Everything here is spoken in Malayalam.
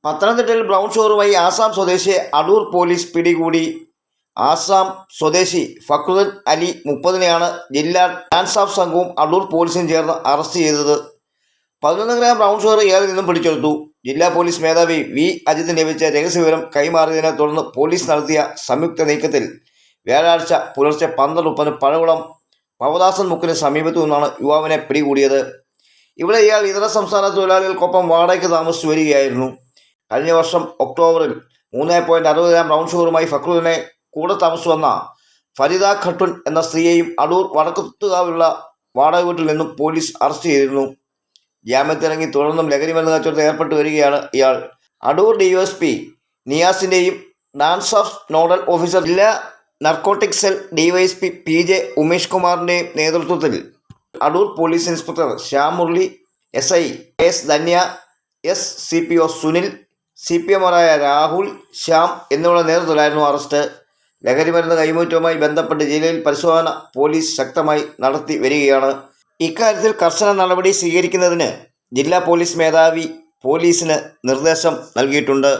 പത്തനംതിട്ടയിൽ ബ്രൗൺ ഷുഗറുമായി ആസാം സ്വദേശിയെ അടൂർ പോലീസ് പിടികൂടി. ആസാം സ്വദേശി ഫക്രുദ്ദീൻ അലി 30-നെയാണ് ജില്ലാ ഡാൻസ് ഓഫ് സംഘവും അടൂർ പോലീസും ചേർന്ന് അറസ്റ്റ് ചെയ്തത്. 11 ഗ്രാം ബ്രൗൺ ഷുഗർ ഇയാളിൽ നിന്നും പിടിച്ചെടുത്തു. ജില്ലാ പോലീസ് മേധാവി വി അജിത്തിന് ലഭിച്ച രഹസ്യവിവരം കൈമാറിയതിനെ തുടർന്ന് പോലീസ് നടത്തിയ സംയുക്ത നീക്കത്തിൽ വ്യാഴാഴ്ച പുലർച്ചെ 12:30 പഴകുളം ഭവദാസൻ മുക്കിന് സമീപത്തു നിന്നാണ് യുവാവിനെ പിടികൂടിയത്. ഇവിടെ ഇയാൾ ഇതര സംസ്ഥാന തൊഴിലാളികൾക്കൊപ്പം വാടകയ്ക്ക് താമസിച്ചു വരികയായിരുന്നു. കഴിഞ്ഞ വർഷം ഒക്ടോബറിൽ 3.60 ഗ്രാം ബ്രൗൺ ഷുഗറുമായി ഫക്രുദ്ദീനെ കൂടെ താമസിച്ചു വന്ന ഫരീദ ഖട്ടുൻ എന്ന സ്ത്രീയെയും അടൂർ വടക്കുത്തുകാവിലുള്ള വാടക വീട്ടിൽ നിന്നും പോലീസ് അറസ്റ്റ് ചെയ്തിരുന്നു. ജാമ്യത്തിറങ്ങി തുടർന്നും ലഹരിമരുന്ന് കച്ചവടത്തിൽ ഏർപ്പെട്ടു വരികയാണ് ഇയാൾ. അടൂർ ഡിവൈഎസ്പി നിയാസിൻ്റെയും ഡാൻസ് ഓഫ് നോഡൽ ഓഫീസർ ജില്ലാ narcotic cell DYSP PJ Umesh കുമാറിൻ്റെയും നേതൃത്വത്തിൽ Adoor police inspector Shyam Murali, SI S Dhanya, CPO Sunil, CPMമാരായ രാഹുൽ, ശ്യാം എന്നിവരുടെ നേതൃത്വത്തിലായിരുന്നു അറസ്റ്റ്. ലഹരിമരുന്ന് കൈമാറ്റവുമായി ബന്ധപ്പെട്ട് ജില്ലയിൽ പരിശോധന പോലീസ് ശക്തമായി നടത്തി വരികയാണ്. ഇക്കാര്യത്തിൽ കർശന നടപടി സ്വീകരിക്കുന്നതിന് ജില്ലാ പോലീസ് മേധാവി പോലീസിന് നിർദ്ദേശം നൽകിയിട്ടുണ്ട്.